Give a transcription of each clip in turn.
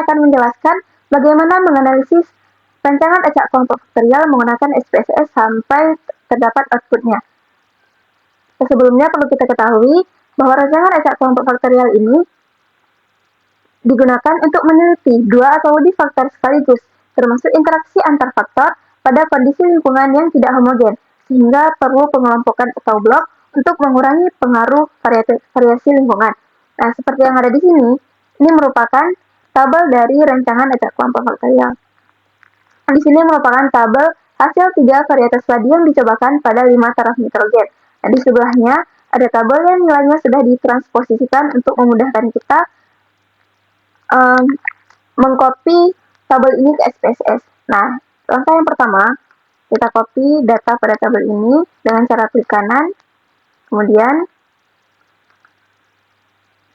akan menjelaskan bagaimana menganalisis rancangan acak kelompok faktorial menggunakan SPSS sampai terdapat outputnya. Sebelumnya perlu kita ketahui bahwa rancangan acak kelompok faktorial ini digunakan untuk meneliti dua atau lebih faktor sekaligus, termasuk interaksi antar faktor pada kondisi lingkungan yang tidak homogen, sehingga perlu pengelompokan atau blok untuk mengurangi pengaruh variasi lingkungan. Nah, seperti yang ada di sini, ini merupakan tabel dari rancangan acak kelompok faktorial. Di sini merupakan tabel hasil 3 varietas padi yang dicobakan pada 5 taraf nitrogen. Nah, di sebelahnya ada tabel yang nilainya sudah ditransposisikan untuk memudahkan kita mengcopy tabel ini ke SPSS. Nah, langkah yang pertama, kita copy data pada tabel ini dengan cara klik kanan, kemudian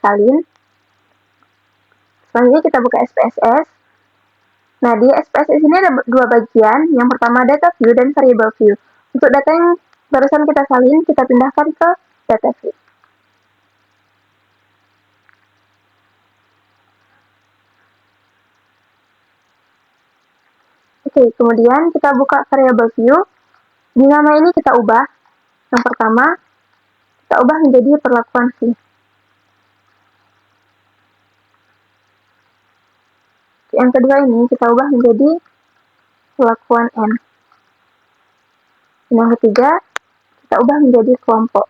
salin. Selanjutnya kita buka SPSS. Nah, di SPSS ini ada dua bagian. Yang pertama data view dan variable view. Untuk data yang barusan kita salin, kita pindahkan ke data view. Oke, kemudian kita buka variable view. Di nama ini kita ubah. Yang pertama, kita ubah menjadi perlakuan V. Yang kedua ini kita ubah menjadi perlakuan N. Yang ketiga, kita ubah menjadi kelompok.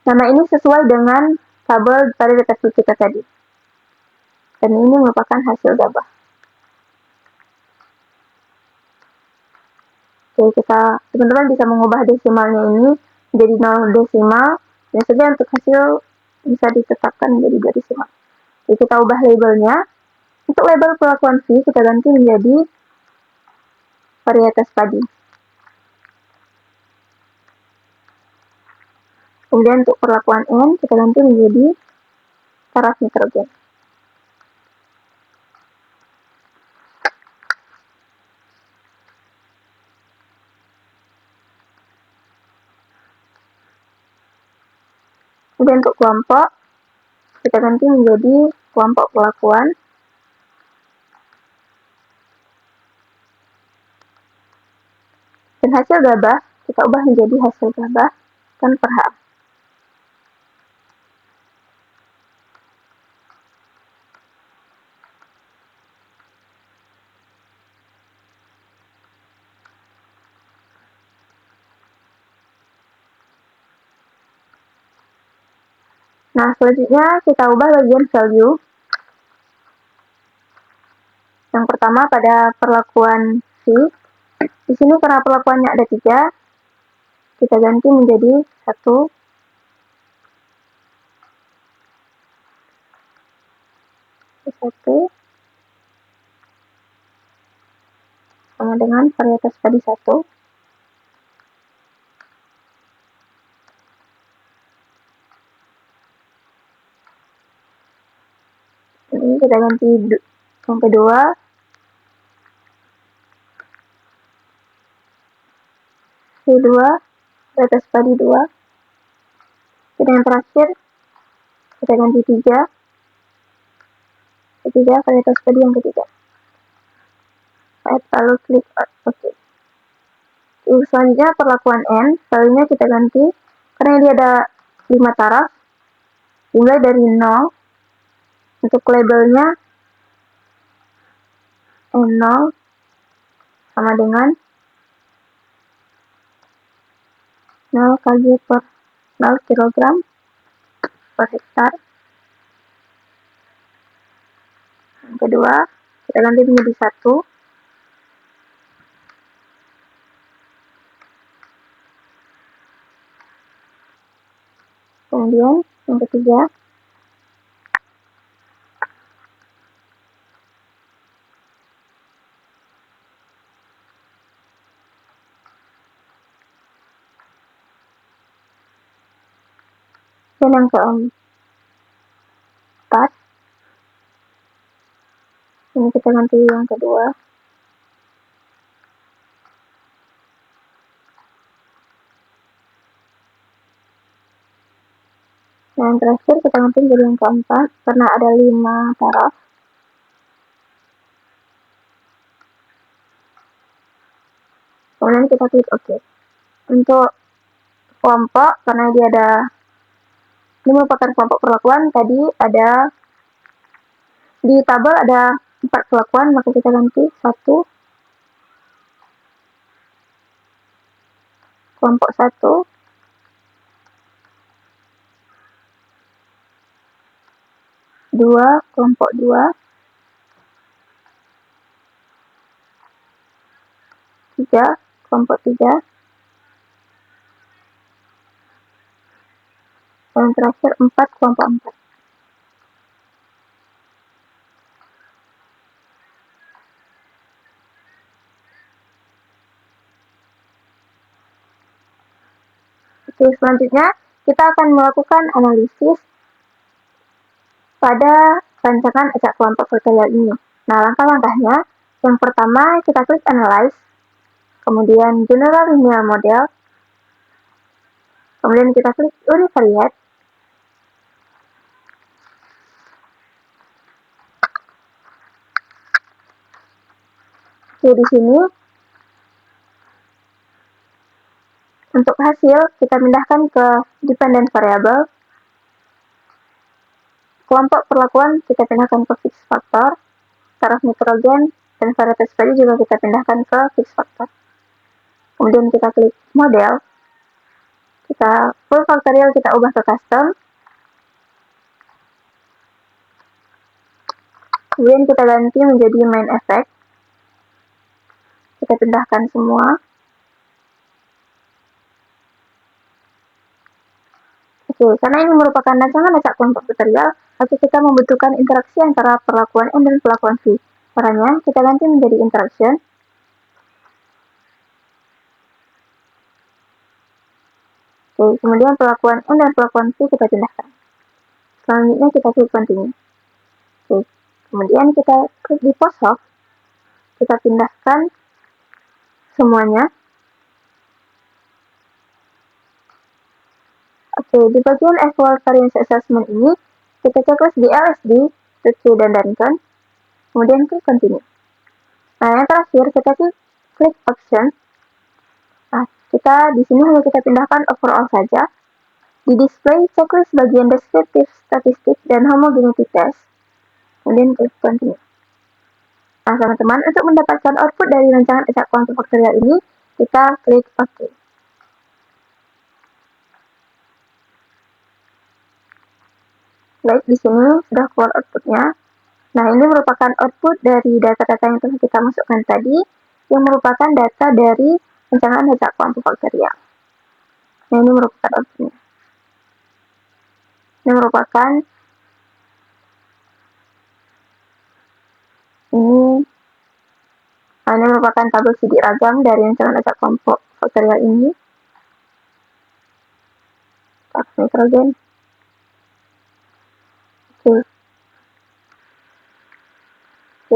Nama ini sesuai dengan tabel pada data view kita tadi. Dan ini merupakan hasil gabah. Oke, teman-teman bisa mengubah desimalnya ini menjadi 0 desimal, dan saja untuk hasil bisa ditetapkan menjadi 2 desimal. Oke, kita ubah labelnya. Untuk label perlakuan V, kita ganti menjadi varietas padi. Kemudian untuk perlakuan N, kita ganti menjadi taraf nitrogen. Kemudian untuk kelompok, kita ganti menjadi kelompok perlakuan. Dan hasil gabah, kita ubah menjadi hasil gabah dan per H. Nah, selanjutnya kita ubah bagian value. Yang pertama pada perlakuan V. Di sini karena perlakuannya ada 3, kita ganti menjadi 1. Sama dengan varietas padi 1. Ini kita ganti yang kedua. V2, varietas padi 2. Dan yang terakhir, kita ganti 3. Ketiga, varietas padi yang ketiga. Lalu klik OK. Selanjutnya perlakuan N, value-nya kita ganti. Karena dia ada 5 taraf, dimulai dari 0. Untuk labelnya N0 sama dengan 0 kg per 0 kg per hektar. Yang kedua, kita ganti menjadi 1. Kemudian yang ketiga, dan yang keempat, ini kita ganti yang kedua. Dan yang terakhir kita ganti menjadi yang keempat, karena ada 5 taraf. Kemudian kita klik OK. Untuk kelompok, karena ini merupakan kelompok perlakuan, tadi ada di tabel ada 4 perlakuan, maka kita ganti 1, kelompok 1, 2, kelompok 2, 3, kelompok 3, dan terakhir 4, kelompok 4. Oke, selanjutnya kita akan melakukan analisis pada rancangan acak kelompok faktorial ini. Nah, langkah-langkahnya, yang pertama kita klik Analyze, kemudian General Linear Model, kemudian kita klik Univariate, oke, di sini untuk hasil kita pindahkan ke Dependent Variable, kelompok perlakuan kita pindahkan ke Fixed Factor, taraf nitrogen dan varietas value juga kita pindahkan ke Fixed Factor. Kemudian kita klik Model, kita full factorial kita ubah ke custom, kemudian kita ganti menjadi main effect, kita pindahkan semua. Oke, karena ini merupakan rancangan acak kelompok faktorial, maka kita membutuhkan interaksi antara perlakuan N dan perlakuan V. Caranya kita ganti menjadi interaction. Oke, kemudian perlakuan N dan perlakuan V kita pindahkan. Selanjutnya kita klik continue. Oke, kemudian kita klik di post hoc, kita pindahkan semuanya. Oke, di bagian Equal Variance Assessment ini, kita checklist di LSD, Ritchie dan Duncan, kemudian klik continue. Nah, yang terakhir kita klik option. Nah, kita di sini hanya kita pindahkan overall saja. Di display checklist bagian descriptive statistik dan homogeneity test, kemudian klik continue. Nah, teman-teman, untuk mendapatkan output dari rancangan acak kelompok faktorial ini, kita klik OK. Baik, di sini sudah keluar outputnya. Nah, ini merupakan output dari data-data yang telah kita masukkan tadi, yang merupakan data dari rancangan acak kelompok faktorial. Nah, ini merupakan outputnya. Ini merupakan ini merupakan tabel sidik ragam dari rancangan acak kelompok faktorial ini. Taraf nitrogen. Oke,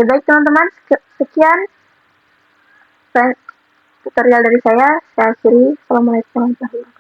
baik teman-teman, sekian tutorial dari saya akhiri. Assalamualaikum warahmatullahi wabarakatuh.